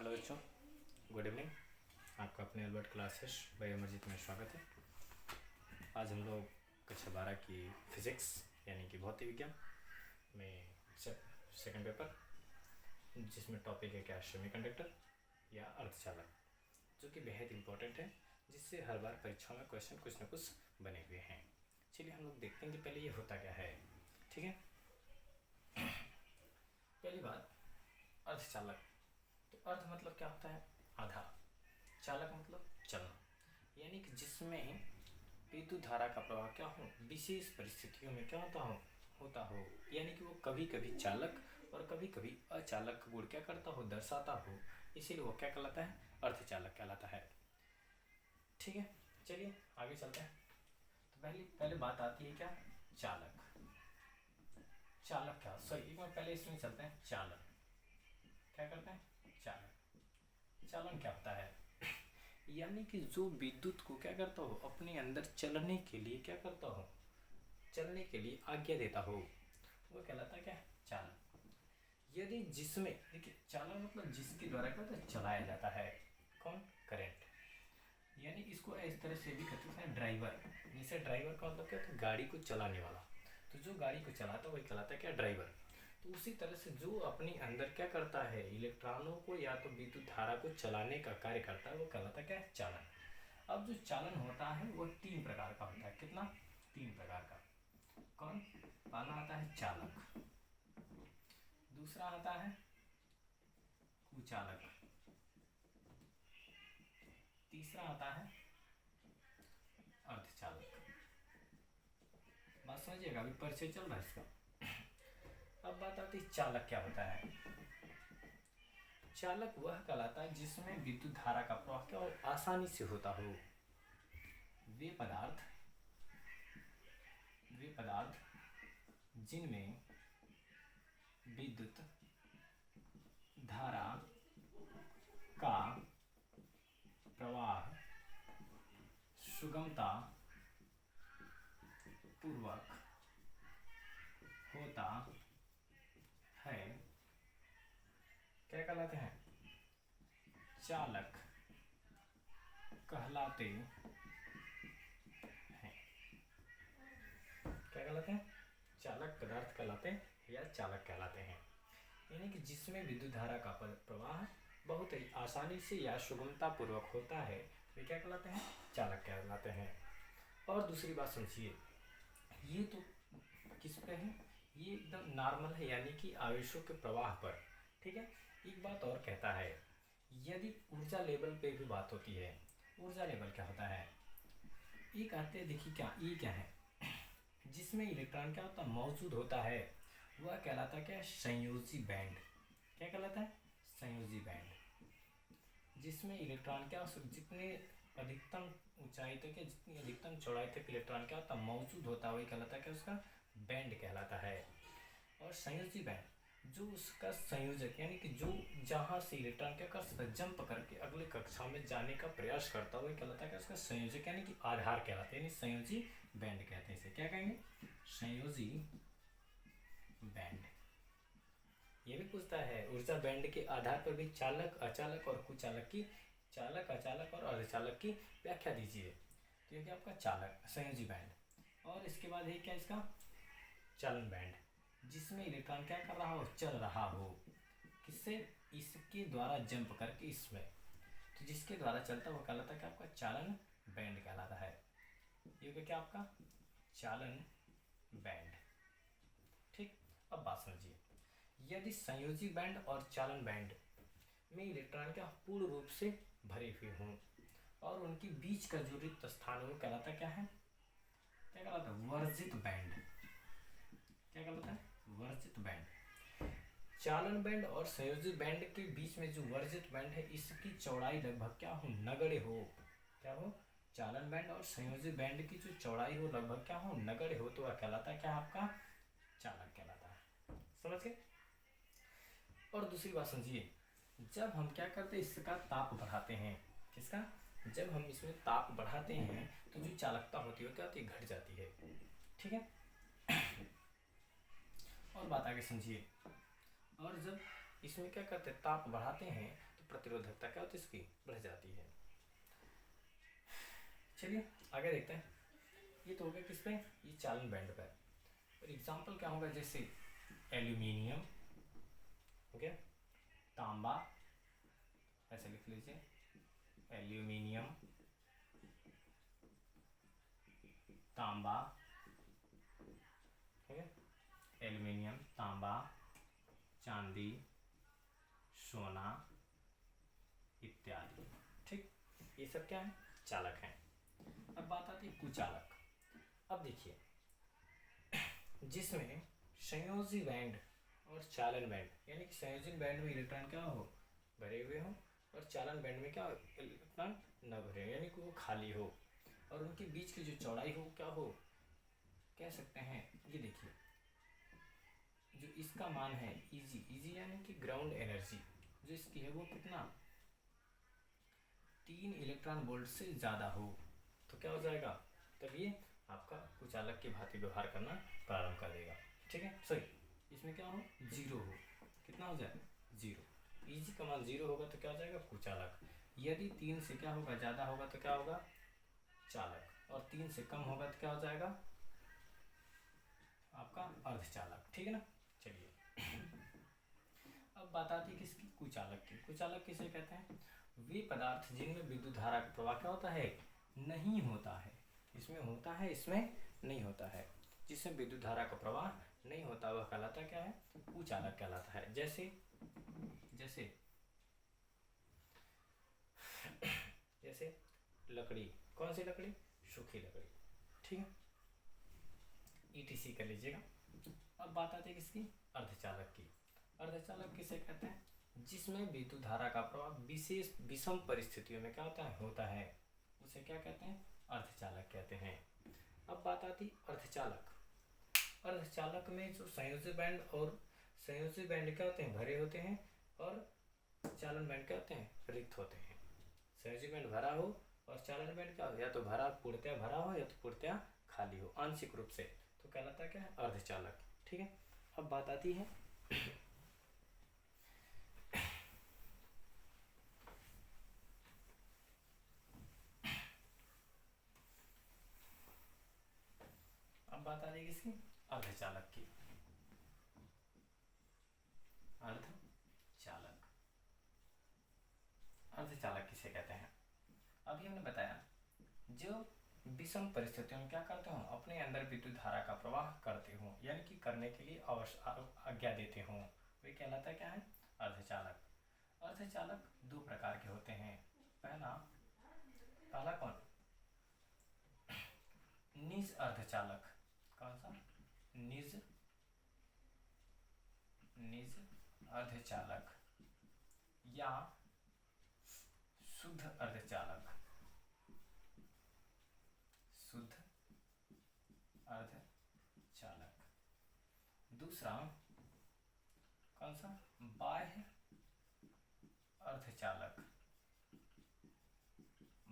Hello बच्चों, good evening. आपका अपने अल्बर्ट क्लासेस बाय अमरजीत में स्वागत है। आज हम लोग कक्षा 12 की फिज़िक्स यानी कि भौतिक विज्ञान में सेकंड पेपर, जिसमें टॉपिक है क्या, सेमीकंडक्टर या अर्धचालक, जो कि बेहद इम्पोर्टेंट है, जिससे हर बार परीक्षाओं में क्वेश्चन कुछ न कुछ बने हुए हैं। चलिए हम लोग देखते हैं कि पहले ये होता क्या है। ठीक है, पहली बात, अर्धचालक। तो अर्ध मतलब क्या होता है? आधा। चालक मतलब चलना, यानी कि जिसमें विद्युत धारा का प्रवाह क्या हो, विशेष परिस्थितियों में क्या होता हो, यानी कि वो कभी कभी चालक और कभी कभी अचालक गुण क्या करता हो, दर्शाता हो, इसीलिए वो क्या कहलाता है, अर्धचालक कहलाता है। ठीक है, चलिए आगे चलते हैं। तो पहले बात आती है क्या, चालक। चालक क्या, सॉरी एक बार पहले इसमें चलते हैं। चालन क्या करते हैं, चालन क्या होता है, यानी कि जो विद्युत को क्या करता हो, अपने अंदर चलने के लिए क्या करता हो, चलने के लिए आज्ञा देता हो, वो कहलाता है क्या, चालन। यदि जिसमें, देखिए चालन मतलब जिसके द्वारा क्या होता है, चलाया जाता है, कौन, करंट। यानी इसको इस तरह से भी कहते हैं ड्राइवर। जैसे ड्राइवर का मतलब क्या होता है, गाड़ी को चलाने वाला। तो जो गाड़ी को चलाता है वही कहलाता है क्या, ड्राइवर। तो उसी तरह से जो अपने अंदर क्या करता है, इलेक्ट्रॉनों को या तो विद्युत धारा को चलाने का कार्य करता है, वो कहलाता है क्या, चालन। अब जो चालन होता है वो 3 प्रकार का होता है। कितना, 3 प्रकार का। कौन, पहला आता है चालक, दूसरा आता है कुचालक, तीसरा आता है अर्धचालक। बात समझिएगा, अभी परिचय चल रहा है इसका। अब बात आती है चालक क्या होता है। चालक वह कहलाता है जिसमें विद्युत धारा का प्रवाह क्या हो, आसानी से होता हो। वे पदार्थ जिनमें विद्युत धारा का प्रवाह सुगमता पूर्वक होता है, क्या कहलाते हैं, चालक कहलाते हैं। क्या कहलाते हैं, चालक पदार्थ कहलाते हैं या चालक कहलाते हैं। यानी कि जिसमें विद्युत धारा का प्रवाह बहुत ही आसानी से या सुगमता पूर्वक होता है, वे क्या कहलाते हैं, चालक कहलाते हैं। और दूसरी बात समझिए, ये तो किस पे है, ये एकदम नॉर्मल है, यानी कि आवेशों के प्रवाह पर। ठीक है, एक बात और कहता है, यदि ऊर्जा लेवल पे भी बात होती है। ऊर्जा लेवल क्या होता है, एक आते हैं, देखिए क्या, ये क्या है, जिसमें इलेक्ट्रॉन क्या होता है, मौजूद होता है, वह कहलाता है क्या, संयोजी बैंड। क्या कहलाता है, संयोजी बैंड। जिसमें इलेक्ट्रॉन क्या, जितने अधिकतम ऊंचाई तक या जितनी अधिकतम चौड़ाई तक इलेक्ट्रॉन क्या होता है, मौजूद होता है, वही कहलाता है क्या, उसका बैंड कहलाता है। और संयोजी बैंड, जो उसका संयोजक, यानी कि जो जहाँ से इलेक्ट्रॉन क्या कर सकता है, जंप करके अगले कक्षा में जाने का प्रयास करता है, वही कहलाता है क्या, उसका संयोजक, यानी कि आधार कहलाते हैं, यानी संयोजी बैंड कहते हैं इसे। क्या कहेंगे, संयोजी बैंड। ये भी पूछता है, ऊर्जा बैंड के आधार पर भी चालक, अचालक और कुचालक की, चालक, अचालक और अर्धचालक की व्याख्या दीजिए। तो ये क्या आपका चालक, संयोजी बैंड। और इसके बाद है क्या, इसका चालन बैंड, जिसमें इलेक्ट्रॉन क्या कर रहा हो, चल रहा हो, किससे, इसके द्वारा जंप करके इसमें, तो जिसके द्वारा चलता वो कहलाता है क्या, आपका चालन बैंड कहलाता है। ये क्या आपका चालन बैंड। ठीक, अब बात समझिए, यदि संयोजी बैंड और चालन बैंड में इलेक्ट्रॉन क्या पूर्ण रूप से भरे हुए हों और उनके बीच का जो रिक्त स्थान है वो कहलाता क्या है, क्या कहलाता है, वर्जित बैंड। क्या कहलाता है, वर्जित बैंड। चालन बैंड और संयोजी बैंड के बीच में जो वर्जित बैंड है, इसकी चौड़ाई लगभग क्या हो, नगण्य हो। क्या हो, चालन बैंड और संयोजी बैंड की जो चौड़ाई हो लगभग क्या हो, नगण्य हो, तो वह कहलाता है क्या, आपका चालक कहलाता है। समझ गए। और दूसरी बात समझिए, जब हम क्या करते हैं, इसका ताप बढ़ाते हैं, किसका, जब हम इसमें ताप बढ़ाते हैं तो जो चालकता होती है क्या होती है, घट जाती है। ठीक है, और बात आगे समझिए, और जब इसमें क्या करते हैं, ताप बढ़ाते हैं, तो प्रतिरोधकता क्या होती है इसकी, बढ़ जाती है। चलिए आगे देखते हैं। ये तो हो गया किस पे, ये चालन बैंड पर। और एग्जाम्पल क्या होगा, जैसे एल्यूमिनियम हो गया, तांबा, ऐसे लिख लीजिए, एल्यूमिनियम, तांबा, ठीक है, एल्यूमिनियम, तांबा, चांदी, सोना इत्यादि। ठीक, ये सब क्या है, चालक हैं। अब बात आती है कुचालक। अब देखिए, जिसमें संयोजी बैंड और चालन बैंड, यानी कि संयोजन बैंड में इलेक्ट्रॉन क्या हो, भरे हुए हो, और चालन बैंड में क्या इलेक्ट्रॉन न भरे, यानी कि वो खाली हो, और उनके बीच की जो चौड़ाई हो क्या हो, कह सकते हैं, ये देखिए जो इसका मान है Eg यानी कि ग्राउंड एनर्जी जो इसकी है वो कितना, 3 इलेक्ट्रॉन वोल्ट से ज़्यादा हो, तो क्या हो जाएगा, तब ये आपका कुचालक की भांति व्यवहार करना प्रारंभ कर देगा। ठीक है, सॉरी, इसमें क्या हो, 0 हो, कितना हो जाए, 0। Eg का मान 0 होगा तो क्या हो जाएगा, कुचालक। यदि 3 से क्या होगा, ज़्यादा होगा तो क्या होगा, चालक, और 3 से कम होगा तो क्या हो जाएगा आपका अर्धचालक। ठीक है ना। चलिए अब बात आती है किसकी, कुचालक की। कुचालक किसे कहते हैं, वे पदार्थ जिनमें विद्युत धारा का प्रवाह क्या होता है, नहीं होता है, इसमें होता है इसमें नहीं होता है, जिसमें विद्युत धारा का प्रवाह नहीं होता वह कहलाता क्या है, कुचालक कहलाता है। जैसे जैसे जैसे लकड़ी, कौन सी लकड़ी, सूखी लकड़ी, ठीक है, ETC कर लीजिएगा। अब बात आती है किसकी, अर्धचालक की। अर्धचालक किसे कहते हैं, जिसमें विद्युत धारा का प्रवाह विशेष विषम परिस्थितियों में क्या होता है, उसे क्या कहते हैं, अर्धचालक कहते हैं। अब बात आती अर्धचालक। अर्धचालक में जो संयोजी बैंड और संयोजी बैंड क्या होते हैं, भरे होते हैं, और चालन बैंड क्या होते हैं, रिक्त होते हैं। संयोजी बैंड भरा हो और चालन बैंड क्या हो, या तो भरा पूर्णतया भरा हो या तो पूर्णतया खाली हो आंशिक रूप से, तो कहलाता क्या है, अर्धचालक। ठीक है, अब बात आती है किसकी, अर्धचालक की। अर्धचालक, अर्धचालक किसे कहते हैं, अभी हमने बताया जो विषम परिस्थितियों में क्या करते हो, अपने अंदर विद्युत धारा का प्रवाह करते हो, यानी कि करने के लिए आज्ञा देते हो, वे कहलाता क्या है, अर्धचालक। अर्धचालक 2 प्रकार के होते हैं। पहला कौन, निज अर्धचालक, कौन सा, निज अर्धचालक या शुद्ध अर्धचालक, शुद्ध अर्धचालक। दूसरा कौन सा, बाह्य अर्धचालक,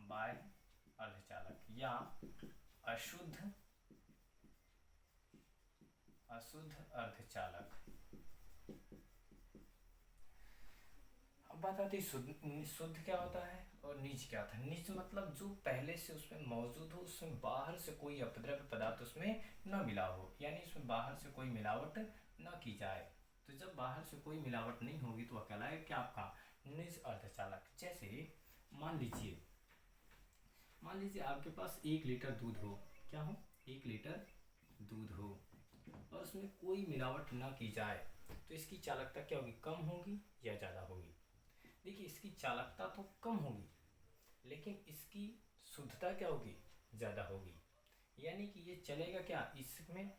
बाह्य अर्धचालक या अशुद्ध अर्धचालक। अब बात आती है शुद्ध क्या होता है और निज क्या होता है। निज मतलब जो पहले से उसमें मौजूद हो, उसमें बाहर से कोई अपद्रव्य पदार्थ उसमें न मिला हो, यानी उसमें बाहर से कोई मिलावट न की जाए। तो जब बाहर से कोई मिलावट नहीं होगी तो वह कहलाएगा क्या, आपका निज अर्धचालक। जैसे मान लीजिए आपके पास 1 लीटर दूध हो, क्या हो, 1 लीटर दूध हो, और उसमें कोई मिलावट ना की जाए, तो इसकी चालकता क्या होगी, कम होगी या ज़्यादा होगी। देखिए इसकी चालकता तो कम होगी, लेकिन इसकी शुद्धता क्या होगी, ज़्यादा होगी। यानी कि ये चलेगा क्या, इसमें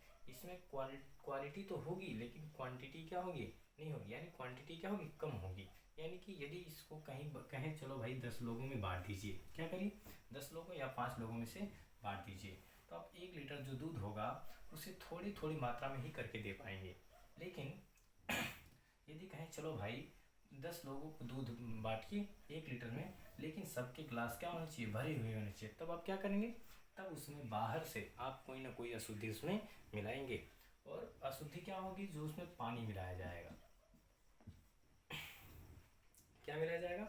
क्वालिटी तो होगी लेकिन क्वांटिटी क्या होगी, नहीं होगी, यानी क्वांटिटी क्या होगी, कम होगी। यानी कि यदि इसको कहें चलो भाई 10 लोगों में बांट दीजिए, क्या करिए, 10 लोगों या 5 लोगों में से बांट दीजिए, तो आप 1 लीटर जो दूध होगा उसे थोड़ी थोड़ी मात्रा में ही करके दे पाएंगे। लेकिन यदि कहें चलो भाई 10 लोगों को दूध बांटिए 1 लीटर में, लेकिन सबके गिलास क्या होना चाहिए, भरे हुए होने चाहिए, तब आप क्या करेंगे, तब उसमें बाहर से आप कोई ना कोई अशुद्धि उसमें मिलाएंगे, और अशुद्धि क्या होगी, जो उसमें पानी मिलाया जाएगा, क्या मिलाया जाएगा,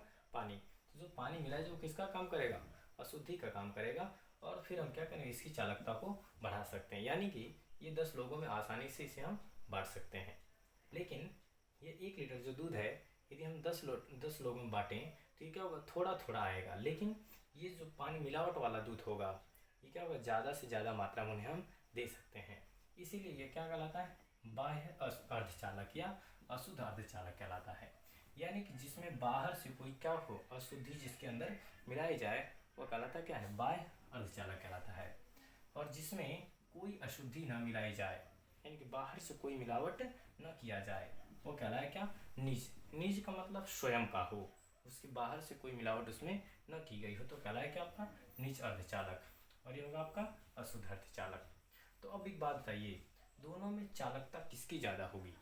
पानी मिलाए जो किसका काम करेगा, अशुद्धि का काम करेगा। और फिर हम क्या करेंगे, इसकी चालकता को बढ़ा सकते हैं, यानी कि ये 10 लोगों में आसानी से इसे हम बांट सकते हैं। लेकिन ये 1 लीटर जो दूध है यदि हम 10 लोगों में बांटें तो ये क्या होगा, थोड़ा थोड़ा आएगा। लेकिन ये जो पानी मिलावट वाला दूध होगा ये क्या होगा, ज़्यादा से ज़्यादा मात्रा में उन्हें हम दे सकते हैं। इसीलिए ये क्या कहलाता है, बाह्य अर्धचालक या अशुद्ध अर्धचालक कहलाता है। यानी कि जिसमें बाहर से कोई क्या हो, अशुद्धि जिसके अंदर मिलाई जाए वो कहलाता क्या है, बाह्य अर्धचालक कहलाता है। और जिसमें कोई अशुद्धि न मिलाई जाए, यानी कि बाहर से कोई मिलावट न किया जाए, वो कहलाए क्या, निज। निज का मतलब स्वयं का हो, उसके बाहर से कोई मिलावट उसमें न की गई हो तो कहलाए क्या, आपका निज अर्धचालक। और ये होगा आपका अशुद्ध अर्धचालक। तो अब एक बात बताइए, दोनों में चालकता किसकी ज़्यादा होगी,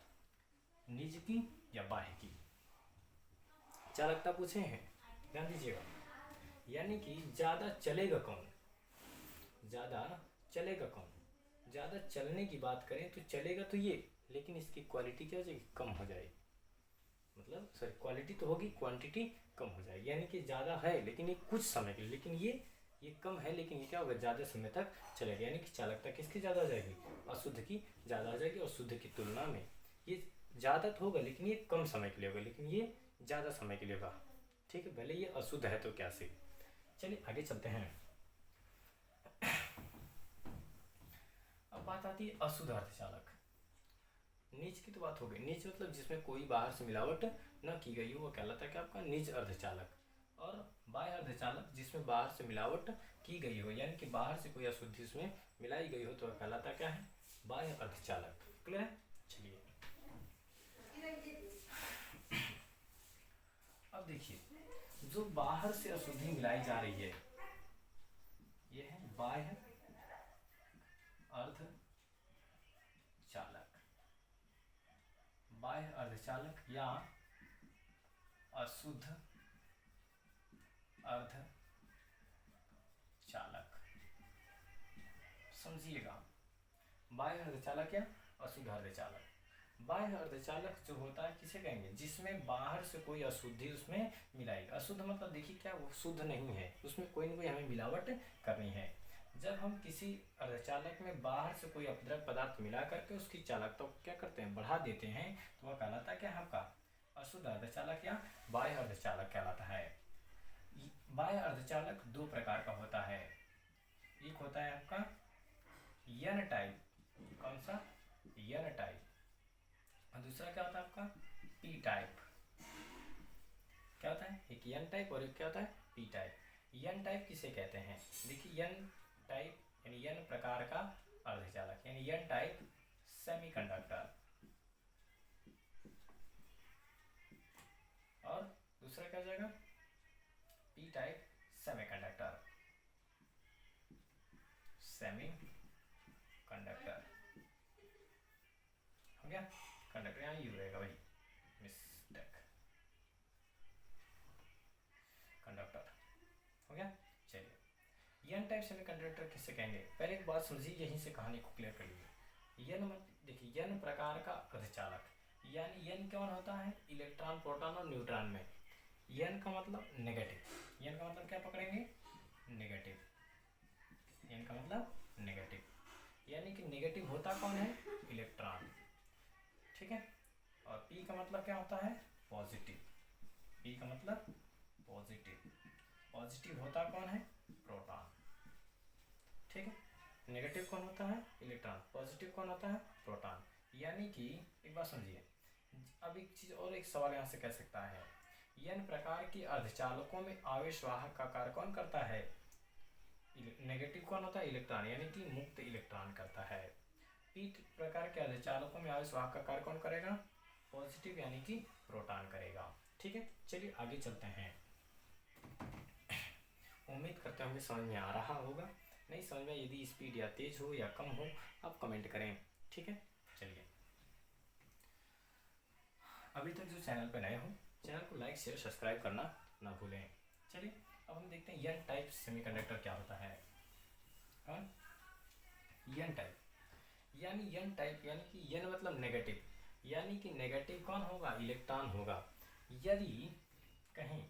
निज की या बाह्य की? चालकता पूछे हैं, ध्यान दीजिएगा। यानी कि ज़्यादा चलेगा कौन, ज़्यादा चलेगा कौन? ज़्यादा चलने की बात करें तो चलेगा तो ये, लेकिन इसकी क्वालिटी क्या हो जाएगी, कम हो जाएगी। मतलब सॉरी, क्वालिटी तो होगी, क्वांटिटी कम हो जाएगी। यानी कि ज़्यादा है लेकिन ये कुछ समय के लिए, लेकिन ये कम है लेकिन ये क्या होगा, ज़्यादा समय तक चलेगा। यानी कि चालकता किसकी ज़्यादा हो जाएगी, अशुद्ध की ज़्यादा हो जाएगी। और शुद्ध की तुलना में ये ज़्यादा तो होगा लेकिन ये कम समय के लिए होगा, लेकिन ये ज़्यादा समय के लिए होगा। ठीक है, भले ये अशुद्ध है तो क्या से। चलिए आगे चलते हैं। अब बात आती है अशुद्ध अर्धचालक। निज की तो बात हो गई, निज मतलब जिसमें कोई बाहर से मिलावट न की गई हो वो कहलाता है कि आपका निज अर्धचालक। और बाह्य अर्धचालक जिसमें बाहर से मिलावट की गई हो, यानी कि बाहर से कोई अशुद्धि उसमें मिलाई गई हो तो वह कहलाता क्या है, बाह्य अर्धचालक। क्लियर है? चलिए अब देखिए, जो बाहर से अशुद्धि मिलाई जा रही है ये है बाह्य अर्धचालक। बाह्य अर्धचालक या अशुद्ध अर्धचालक, समझिएगा। बाह्य अर्धचालक या अशुद्ध अर्धचालक। बाह्य अर्धचालक जो होता है किसे कहेंगे, जिसमें बाहर से कोई अशुद्धि उसमें मिलाई। अशुद्ध मतलब देखिए क्या, वो शुद्ध नहीं है, उसमें कोई ना कोई हमें मिलावट करनी है। जब हम किसी अर्धचालक में बाहर से कोई अपद्रव्य पदार्थ मिला करके उसकी चालकता को क्या करते हैं, बढ़ा देते हैं, तो वह कहलाता क्या है आपका अशुद्ध अर्धचालक या बाह्य अर्धचालक कहलाता है। बाह्य अर्धचालक 2 प्रकार का होता है। एक होता है आपका एन टाइप, कौन सा, एन टाइप। और दूसरा क्या होता है आपका पी टाइप। क्या होता है, एक एन टाइप और एक क्या होता है, पी टाइप। एन टाइप किसे कहते हैं, देखिए एन टाइप यानी एन प्रकार का अर्धचालक, यानी एन टाइप सेमीकंडक्टर। और दूसरा क्या हो जाएगा, पी टाइप सेमीकंडक्टर। सेमीकंडक्टर हो गया, कंडक्टर यहाँ यू रहेगा भाई, मिस्टेक, कंडक्टर हो गया। चलिए एन टाइप सेमीकंडक्टर किसे कहेंगे, पहले एक बात समझिए, यहीं से कहानी को क्लियर कर लीजिए। एन देखिए एन प्रकार का अर्धचालक, यानी एन कौन होता है, इलेक्ट्रॉन प्रोटॉन और न्यूट्रॉन में। एन का मतलब नेगेटिव, एन का मतलब क्या पकड़ेंगे, नेगेटिव। एन का मतलब नेगेटिव, यानी कि नेगेटिव होता कौन है, इलेक्ट्रॉन। ठीक है, और पी का मतलब क्या होता है, पॉजिटिव। पी का मतलब पॉजिटिव, पॉजिटिव होता कौन है, प्रोटॉन। ठीक है, नेगेटिव कौन होता है, इलेक्ट्रॉन, पॉजिटिव कौन होता है, प्रोटॉन। यानी कि एक बात समझिए, अब एक चीज और, एक सवाल यहाँ से कह सकता है, एन प्रकार के अर्धचालकों में आवेशवाहक का कार्य कौन करता है, नेगेटिव कौन होता है, इलेक्ट्रॉन, यानी कि मुक्त इलेक्ट्रॉन करता है। पी प्रकार के अर्धचालकों में आवेशवाहक का कार्य कौन करेगा, पॉजिटिव यानी कि प्रोटॉन करेगा। ठीक है, चलिए आगे चलते हैं। उम्मीद करते होंगे समझ में आ रहा होगा, नहीं समझ में यदि स्पीड या तेज हो या कम हो आप कमेंट करें। ठीक है, चलिए अभी तक जो चैनल पर नए हो चैनल को लाइक शेयर सब्सक्राइब करना ना भूलें। चलिए अब हम देखते हैं एन टाइप सेमीकंडक्टर क्या होता है। एन टाइप यानी एन टाइप यानी कि एन मतलब नेगेटिव, यानी कि नेगेटिव कौन होगा, इलेक्ट्रॉन होगा। यदि कहीं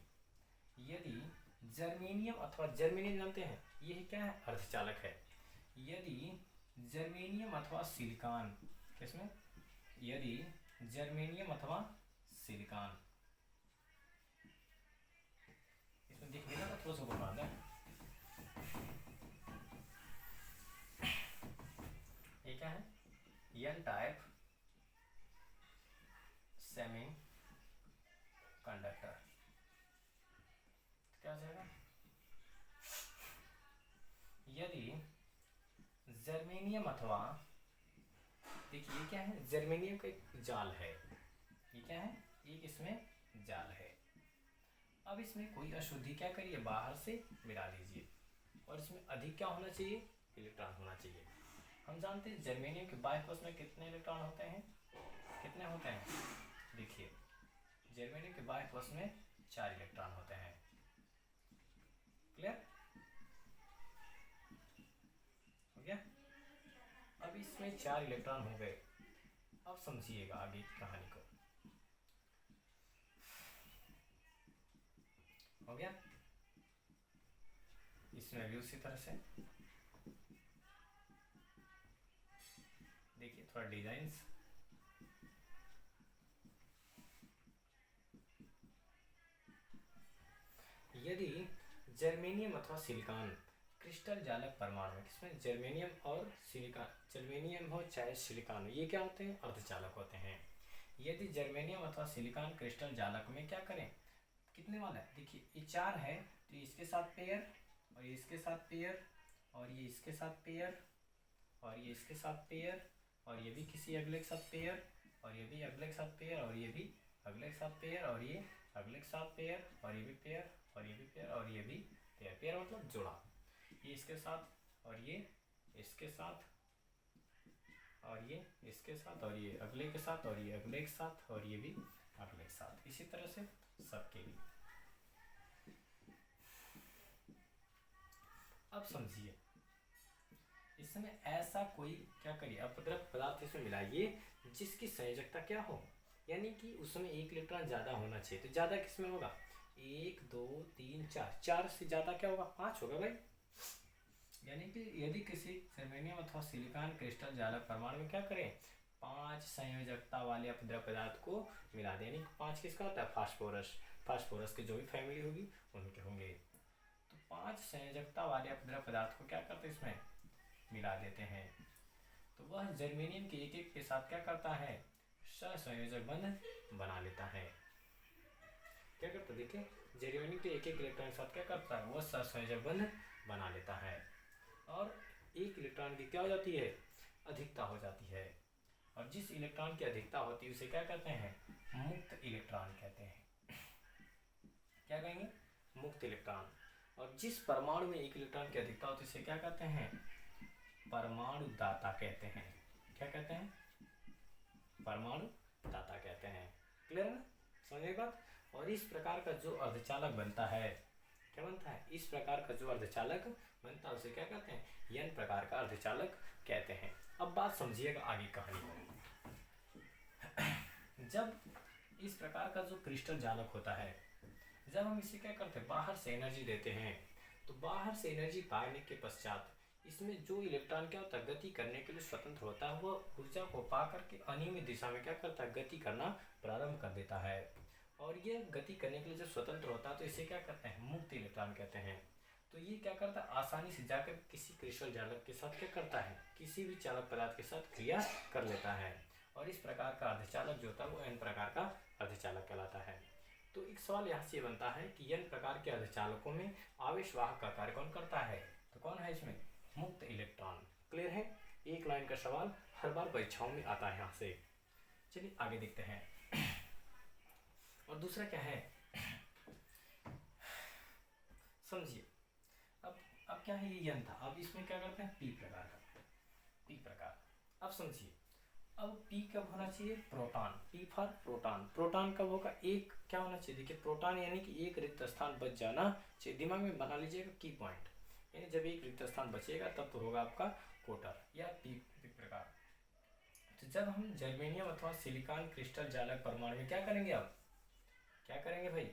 यदि जर्मेनियम अथवा जर्मेनियम जानते हैं, ये क्या है, अर्धचालक है। यदि जर्मेनियम अथवा सिलिकॉन, किसमें, यदि जर्मेनियम अथवा सिलिकॉन, इसमें देख लेना थोड़ा सा बता दें, ये क्या है, एन टाइप सेमी कंडक्टर, क्या हो जाएगा, यदि जर्मेनियम अथवा, देखिए ये क्या है, जर्मेनियम का एक जाल है, ये क्या है, एक इसमें जाल है। अब इसमें कोई अशुद्धि क्या करिए, बाहर से मिला लीजिए, और इसमें अधिक क्या होना चाहिए, इलेक्ट्रॉन होना चाहिए। हम जानते हैं जर्मेनियम के बाइफर्स में कितने इलेक्ट्रॉन होते हैं, कितने होते हैं, देखिए जर्मेनियम के बाइफर्स में 4 इलेक्ट्रॉन होते हैं। क्लियर हो गया। अब इसमें 4 इलेक्ट्रॉन हो गए। अब समझिएगा आगे की कहानी को, हो गया। इसमें भी उसी तरह से देखिए थोड़ा डिजाइन, यदि जर्मेनियम अथवा सिलिकॉन क्रिस्टल जालक परमाणु में, किसमें, जर्मेनियम और सिलिकॉन, जर्मेनियम हो चाहे सिलिकॉन हो, ये क्या होते हैं, अर्धचालक होते हैं। यदि जर्मेनियम अथवा सिलिकॉन क्रिस्टल जालक में क्या करें, कितने वाला है, देखिए ये 4 है, तो इसके साथ पेयर, और ये इसके साथ पेयर, और ये इसके साथ पेयर, और ये इसके साथ पेयर, और ये भी किसी अगले के साथ पेयर, और ये भी अगले के साथ पेयर, और ये भी अगले के साथ पेयर, और ये अगले के साथ पेयर, और ये भी पेयर, और ये भी पेयर, और ये भी पेयर। पेयर मतलब जोड़ा, ये इसके साथ, और ये इसके साथ, और ये इसके साथ, और ये अगले के साथ, और ये अगले के साथ, और ये भी अगले के साथ, इसी तरह से सबके भी। अब समझिए, इसमें ऐसा कोई क्या करिए, अपद्रव पदार्थ इसमें मिलाइए जिसकी संयोजकता क्या हो, यानी कि उसमें एक इलेक्ट्रॉन ज़्यादा होना चाहिए। तो ज़्यादा किसमें होगा, 1 2 3 4, 4 से ज़्यादा क्या होगा, 5 होगा भाई। यानी कि यदि किसी जर्मेनियम अथवा सिलिकॉन क्रिस्टल जालक परमाणु में क्या करें, 5 संयोजकता वाले अपद्रव पदार्थ को मिला दें, यानी 5 किसका होता है, फास्फोरस, फास्फोरस की जो भी फैमिली होगी उनके होंगे। तो 5 संयोजकता वाले अपद्रव पदार्थ को क्या करते हैं, इसमें मिला देते हैं। तो वह जर्मेनियम के एक एक के साथ क्या करता है, सहसंयोजक बंध बना लेता है। क्या करता है, देखिए जर्मेनियम के एक एक इलेक्ट्रॉन के साथ क्या करता है, वह सहसंयोजक बंध बना लेता है, और एक इलेक्ट्रॉन की क्या हो जाती है, अधिकता हो जाती है। और जिस इलेक्ट्रॉन की अधिकता होती है उसे क्या कहते हैं, मुक्त इलेक्ट्रॉन कहते हैं। क्या कहेंगे, मुक्त इलेक्ट्रॉन। और जिस परमाणु में एक इलेक्ट्रॉन की अधिकता होती है उसे क्या कहते हैं, परमाणु दाता कहते हैं। क्या कहते हैं, परमाणु दाता कहते हैं। क्लियर है ना, समझे बात। और इस प्रकार का जो अर्धचालक बनता है, क्या बनता है, इस प्रकार का जो अर्धचालक बनता है उसे क्या कहते हैं, एन प्रकार का अर्धचालक कहते हैं। अब बात समझिएगा आगे कहानी को। जब इस प्रकार का जो क्रिस्टल जालक होता है, जब हम इसे क्या करते हैं, बाहर से एनर्जी देते हैं, तो बाहर से एनर्जी पाने के पश्चात इसमें जो इलेक्ट्रॉन क्या होता है, गति करने के लिए स्वतंत्र होता है, वह ऊर्जा को पा करके अनियमित दिशा में क्या करता है, गति करना प्रारंभ कर देता है। और ये गति करने के लिए जब स्वतंत्र होता है तो इसे क्या कहते हैं, मुक्त इलेक्ट्रॉन कहते हैं। तो ये क्या करता है, आसानी से जाकर किसी क्रिस्टल जालक के साथ क्या करता है, किसी भी चालक पदार्थ के साथ क्रिया कर लेता है। और इस प्रकार का अर्धचालक जो होता है वो एन प्रकार का अर्धचालक कहलाता है। तो एक सवाल यहाँ से बनता है कि एन प्रकार के अर्धचालकों में आवेशवाहक का कार्य कौन करता है, तो कौन है इसमें, मुक्त इलेक्ट्रॉन। क्लियर है, एक लाइन का सवाल हर बार परीक्षाओं में आता है यहाँ से। चलिए आगे देखते हैं। और दूसरा क्या है, समझिए। अब क्या है, ये एन था, अब इसमें क्या करते हैं, पी प्रकार का, पी प्रकार। अब समझिए, अब पी कब होना चाहिए, proton, P for proton. Proton कब होगा, एक क्या होना चाहिए, देखिए प्रोटॉन यानी कि एक रिक्त स्थान बच जाना चाहिए। दिमाग में बना लीजिएगा की पॉइंट, यानी जब एक रिक्त स्थान बचेगा तब तो होगा आपका कोटर या पी प्रकार। तो जब हम जर्मेनियम अथवा सिलिकॉन क्रिस्टल जालक परमाणु में क्या करेंगे, अब क्या करेंगे भाई,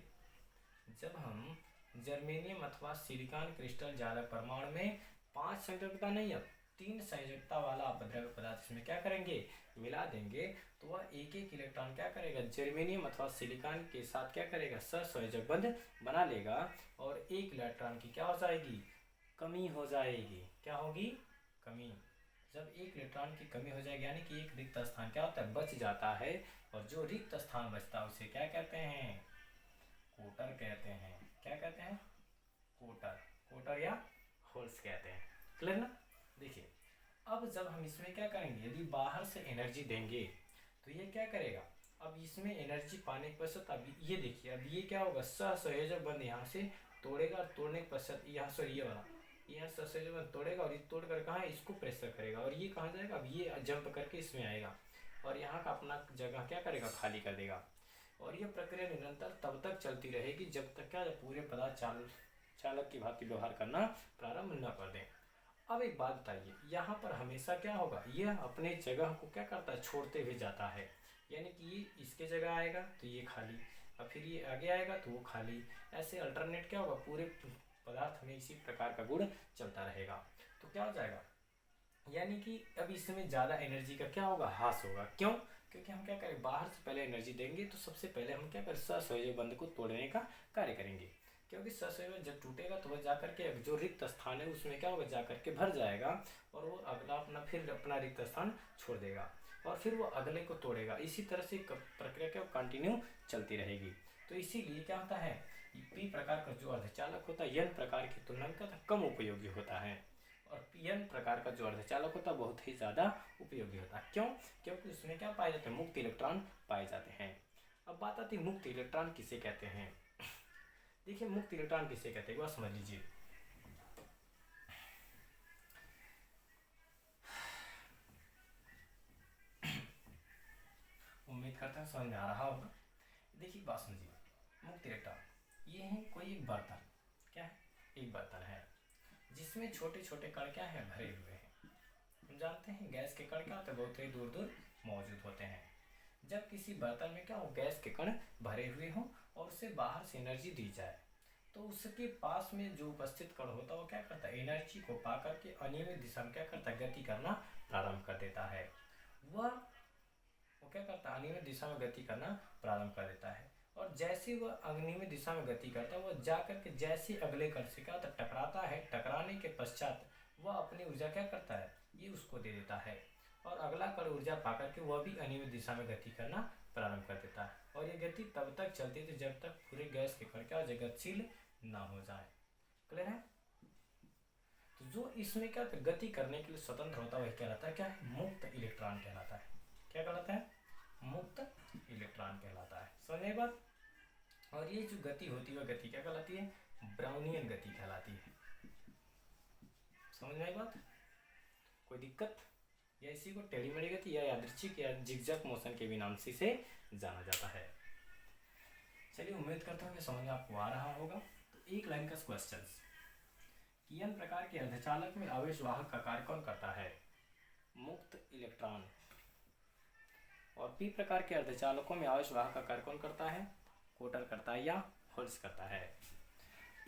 जब हम जर्मेनियम अथवा सिलिकॉन क्रिस्टल ज्यादा परमाणु में 5 संयोजकता नहीं, अब 3 संयोजकता वाला अपद्रव्य पदार्थ इसमें क्या करेंगे, मिला देंगे, तो वह एक एक इलेक्ट्रॉन क्या करेगा, जर्मेनियम अथवा सिलिकॉन के साथ क्या करेगा, सहसंयोजक बंध बना लेगा और एक इलेक्ट्रॉन की क्या हो जाएगी, कमी हो जाएगी। क्या होगी, कमी। जब एक इलेक्ट्रॉन की कमी हो जाएगी यानी कि एक रिक्त स्थान क्या होता है, बच जाता है, और जो रिक्त स्थान बचता है उसे क्या कहते हैं, कोटर कहते हैं। क्या कहते हैं, कोटर, कोटर या होल्स कहते हैं। क्लियर ना। देखिए अब जब हम इसमें क्या करेंगे, यदि बाहर से एनर्जी देंगे तो ये क्या करेगा, अब इसमें एनर्जी पाने के पश्चात अब ये देखिए, अब ये क्या होगा, सहसंयोजक बंध यहाँ से तोड़ेगा, तोड़ने के पश्चात यहाँ से ये वाला यहाँ सहसंयोजक बंध तोड़ेगा और ये तोड़ कर कहाँ, इसको प्रेशर करेगा और ये कहाँ जाएगा, अब ये जंप करके इसमें आएगा और यहाँ का अपना जगह क्या करेगा, खाली कर देगा। और ये प्रक्रिया निरंतर तब तक चलती रहेगी जब तक क्या, पूरे पदार्थ चालक की भांति व्यवहार करना प्रारंभ न कर दें। अब एक बात बताइए, यहाँ पर हमेशा क्या होगा, यह अपने जगह को क्या करता है, छोड़ते हुए जाता है, यानी कि ये इसके जगह आएगा तो ये खाली, और फिर ये आगे आएगा तो वो खाली, ऐसे अल्टरनेट क्या होगा, पूरे पदार्थ में इसी प्रकार का गुण चलता रहेगा। तो क्या हो जाएगा, यानी कि अब इसमें ज़्यादा एनर्जी का क्या होगा, ह्रास होगा। क्यों, क्योंकि हम क्या करें, बाहर से पहले एनर्जी देंगे तो सबसे पहले हम क्या करें, सहसंयोजक बंध को तोड़ने का कार्य करेंगे, क्योंकि सहसंयोजक जब टूटेगा तो वह जाकर के जो रिक्त स्थान है उसमें क्या होगा, जाकर के भर जाएगा और वो अगला अपना फिर अपना रिक्त स्थान छोड़ देगा और फिर वो अगले को तोड़ेगा। इसी तरह से प्रक्रिया क्या कंटिन्यू चलती रहेगी। तो इसीलिए क्या होता है, पी प्रकार का जो अर्धचालक होता है एन प्रकार की तुलना में क्या कम उपयोगी होता है, और पीएन प्रकार का जो अर्धचालक होता है बहुत ही ज़्यादा उपयोगी होता है। क्यों, क्योंकि उसमें क्या पाए जाते हैं, मुक्त इलेक्ट्रॉन पाए जाते हैं। अब बात आती है मुक्त इलेक्ट्रॉन किसे कहते हैं। देखिए मुक्त इलेक्ट्रॉन किसे कहते हैं, वह समझ लीजिए। उम्मीद करता हूँ समझ में आ रहा होगा। देखिए बात समझिए, मुक्त इलेक्ट्रॉन ये है कोई एक बर्तन, क्या है, एक बर्तन है जिसमें छोटे छोटे कण क्या है, भरे हुए हैं। हम जानते हैं गैस के कण क्या होते हैं, बहुत ही दूर दूर मौजूद होते हैं। जब किसी बर्तन में क्या हो, गैस के कण भरे हुए हों और उसे बाहर से एनर्जी दी जाए तो उसके पास में जो उपस्थित कण होता है वो क्या करता है, एनर्जी को पा करके अनियमित दिशा में क्या करता है, गति करना प्रारंभ कर देता है। वह वो क्या करता है, अनियमित दिशा में गति करना प्रारंभ कर देता है और जैसे वह अनियमित दिशा में गति करता है वह जाकर के जैसे अगले कण से क्या होता है, टकराता है। टकराने के पश्चात वह अपनी ऊर्जा क्या करता है, ये उसको दे देता है और अगला कण ऊर्जा पाकर के वह भी अनियमित दिशा में गति करना प्रारंभ कर देता है। और ये गति तब तक चलती थी जब तक पूरे गैस के कण क्या गतिशील ना हो जाए। क्लियर है। तो जो इसमें क्या गति करने के लिए स्वतंत्र होता है वह कहलाता है क्या है, मुक्त इलेक्ट्रॉन कहलाता है। क्या कहलाता है, मुक्त इलेक्ट्रॉन कहलाता है। समझ में बात। और ये जो गति होती है वह गति क्या कहलाती है, ब्राउनियन गति कहलाती है। समझ में आई बात। कोई दिक्कत, या इसी को टेढ़ी मेढ़ी गति या यादृच्छिक या जिगजैग मोशन के भी नाम से इसे जाना जाता है। चलिए उम्मीद करता हूँ कि समझ में आपको आ रहा होगा। तो एक लाइन का क्वेश्चन, एन प्रकार के अर्धचालक में आवेश वाहक का कार्य कौन करता है, मुक्त इलेक्ट्रॉन। और पी प्रकार के अर्धचालकों में आवेश वाहक का कार्य कौन करता है, कोटर करता है या होल्स करता है।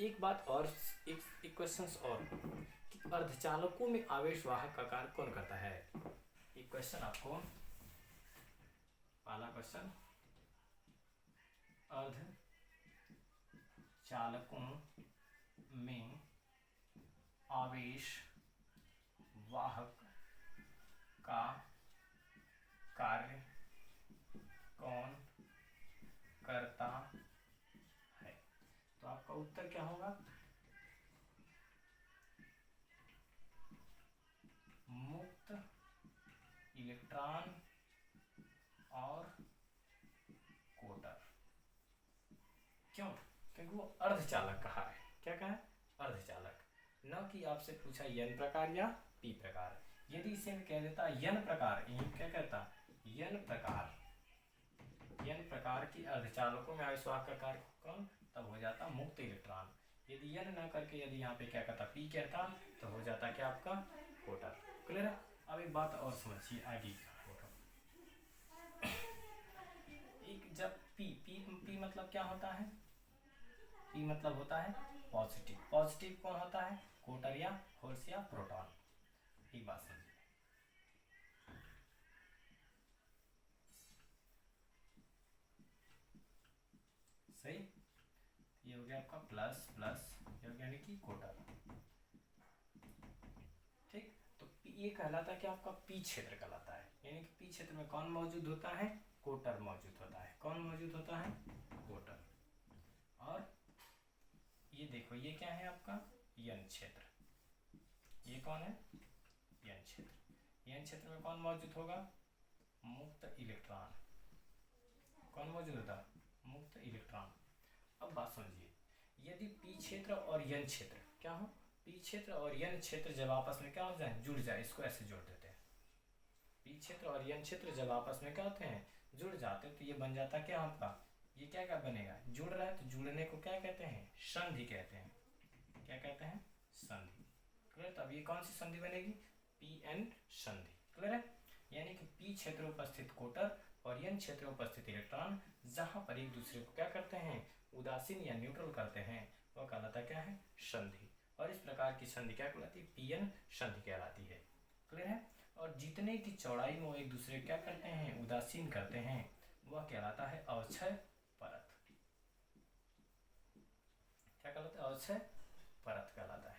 एक बात और, एक क्वेश्चन और, कि अर्धचालकों में आवेश वाहक का कार्य कौन करता है। एक क्वेश्चन आपको, पहला क्वेश्चन, अर्धचालकों में आवेश वाहक का कार्य कौन करता है। तो आपका उत्तर क्या होगा, मुक्त इलेक्ट्रॉन और कोटर। क्यों, क्योंकि वो अर्धचालक कहा है। क्या कहा है, अर्धचालक। न कि आपसे पूछा एन प्रकार या पी प्रकार। यदि इसे मैं कह देता एन प्रकार, क्या कहता, एन प्रकार, एन प्रकार की अर्धचालकों में आवेश वाहक का कार्य कौन, तब हो जाता मुक्त इलेक्ट्रॉन। यदि एन न करके यदि यहाँ पे क्या कहता, पी कहता, तो हो जाता क्या आपका कोटर। क्लियर है। अब एक बात और समझिए आगे। एक जब पी मतलब क्या होता है, पी मतलब होता है पॉजिटिव। पॉजिटिव कौन होता है? कोटर या होल्स या प्रोटॉन। एक बात समझिए। सही, ये हो गया आपका प्लस प्लस, ये हो गया यानी कि कोटर। ठीक, तो ये कहलाता है कि आपका पी क्षेत्र कहलाता है, यानी कि पी क्षेत्र में कौन मौजूद होता है? कोटर मौजूद होता है। कौन मौजूद होता है? कोटर। और ये देखो, ये क्या है आपका? यन क्षेत्र। ये कौन है? यन क्षेत्र। यन क्षेत्र में कौन मौजूद होगा? मुक्त इलेक्ट्रॉन। कौन मौजूद होता है? मुक्त इलेक्ट्रॉन। अब बात समझिए, यदि पी क्षेत्र और यन क्षेत्र क्या हो? पी क्षेत्र और यन क्षेत्र जब आपस में क्या हो जाए? जुड़ जाए, इसको ऐसे जोड़ देते हैं। पी क्षेत्र और यन क्षेत्र जब आपस में क्या होते हैं? जुड़ जाते हैं, तो ये बन जाता क्या आपका? ये क्या क्या बनेगा? जुड़ रहा है, तो जुड़ने को क्या कहते हैं? संधि कहते हैं। क्या कहते हैं? संधि। क्लियर? तो अब ये कौन सी संधि बनेगी? पी एन संधि। क्लियर है? यानी कि पी क्षेत्र उपस्थित कोटर और यन क्षेत्र उपस्थित इलेक्ट्रॉन जहां पर एक दूसरे को क्या करते हैं? उदासीन या न्यूट्रल करते हैं, वह कहलाता क्या है? संधि। और इस प्रकार की संधि क्या कहलाती है? पीएन संधि कहलाती है। क्लियर है? और जितने की चौड़ाई में वो एक दूसरे क्या करते हैं? उदासीन करते हैं, वह कहलाता है अवक्षय परत। क्या कहलाता है? अवक्षय परत कहलाता है।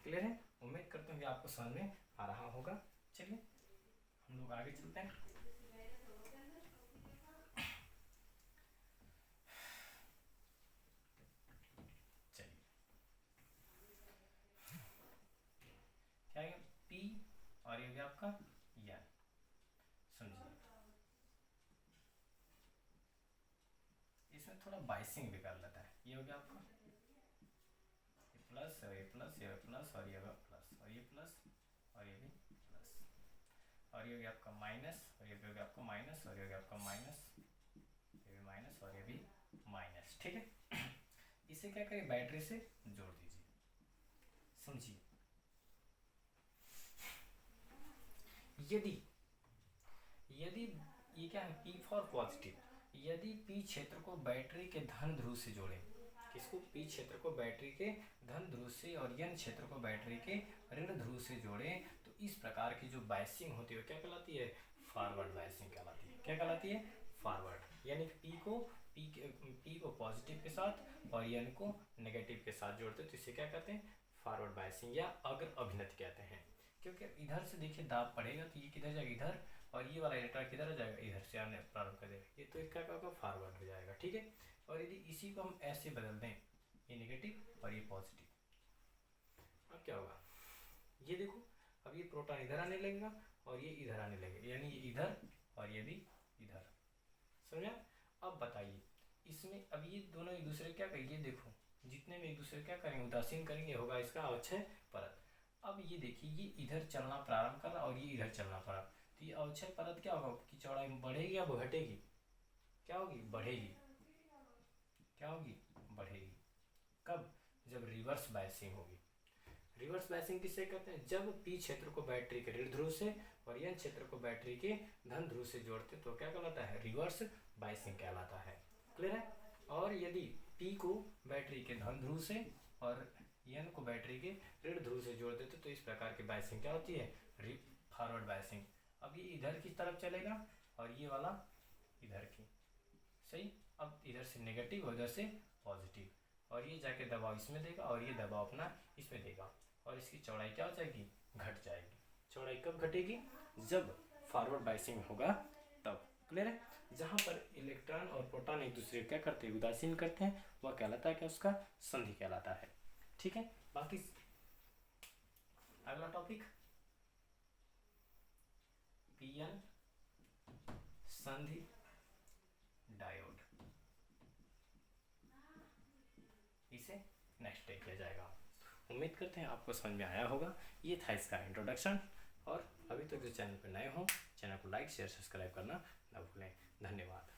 क्लियर है? उम्मीद करते हैं कि आपको समझ में आ रहा होगा। चलिए हम लोग आगे चलते हैं। क्या है? पी और ये हो गया आपका यन। समझिए, इसमें थोड़ा बाइसिंग भी कर लेता है। ये हो गया आपका प्लस और ये प्लस, ये प्लस और ये होगा प्लस, और ये प्लस और ये भी प्लस, और ये हो गया आपका माइनस, और ये भी हो गया आपका माइनस, और ये हो गया आपका माइनस, ये भी माइनस और ये भी माइनस। ठीक है, इसे क्या करें? बैटरी से जोड़ दीजिए। समझिए, यदि यदि ये क्या है? P for positive. यदि पी क्षेत्र को बैटरी के धन ध्रुव से जोड़ें, किसको? पी क्षेत्र को बैटरी के धन ध्रुव से और यन क्षेत्र को बैटरी के ऋण ध्रुव से जोड़ें, तो इस प्रकार की जो बाइसिंग होती है क्या कहलाती है? फॉरवर्ड बाइसिंग कहलाती है। क्या कहलाती है? फॉरवर्ड। यानी कि पी को पॉजिटिव के साथ और यन को नेगेटिव के साथ जोड़ते, तो इसे क्या कहते हैं? फॉरवर्ड बाइसिंग या अग्र अभिनति कहते हैं। क्योंकि इधर से देखिए दाब पड़ेगा, तो ये किधर जाएगा? इधर, और ये वाला इलेक्ट्रॉन किधर आ जाएगा? इधर से आने प्रारंभ कर देगा, ये तो इसका क्या होगा? फॉरवर्ड हो जाएगा। ठीक है, और यदि इसी को हम ऐसे बदल दें, ये नेगेटिव और ये पॉजिटिव, अब क्या होगा? ये देखो, अब ये प्रोटॉन इधर आने लगेगा और ये इधर आने लगेगा, यानी ये इधर और ये भी इधर। समझा? अब बताइए, इसमें अब ये दोनों एक दूसरे क्या करेंगे? देखो, जितने में एक दूसरे क्या करेंगे? उदासीन करेंगे, होगा इसका अवक्षय परत। अब ये देखिए, ये इधर चलना प्रारंभ कर रहा और ये इधर चलना प्रारंभ, तो ये अवक्षय परत क्या होगा? कि चौड़ाई बढ़ेगी या घटेगी? क्या होगी? बढ़ेगी। क्या होगी? बढ़ेगी। कब? जब रिवर्स बायसिंग होगी। रिवर्स बायसिंग किससे कहते हैं? जब पी क्षेत्र को बैटरी के ऋण ध्रुव से और यन क्षेत्र को बैटरी के धन ध्रुव से जोड़ते, तो क्या कहलाता है? रिवर्स बायसिंग कहलाता है। क्लियर है? और यदि पी को बैटरी के धन ध्रुव से और यन को बैटरी के ऋण ध्रुव से जोड़ देते, तो इस प्रकार की बायसिंग क्या होती है? Forward biasing. अब ये इधर की तरफ चलेगा और ये वाला इधर की। सही, अब इधर से नेगेटिव और इधर से पॉजिटिव, और ये जाके दबाव इसमें देगा और ये दबाव अपना इसमें देगा, और इसकी चौड़ाई क्या हो जाएगी? घट जाएगी। चौड़ाई कब घटेगी? जब फॉरवर्ड बायसिंग होगा तब। क्लियर है? जहाँ पर इलेक्ट्रॉन और प्रोटॉन एक दूसरे को क्या करते हैं? उदासीन करते हैं, वह कहलाता है क्या? उसका संधि कहलाता है। ठीक है, बाकी अगला टॉपिक पीएन संधि डायोड, इसे नेक्स्ट डे किया जाएगा। उम्मीद करते हैं आपको समझ में आया होगा। ये था इसका इंट्रोडक्शन, और अभी तक जो चैनल पर नए हो, चैनल को लाइक शेयर सब्सक्राइब करना न भूलें। धन्यवाद।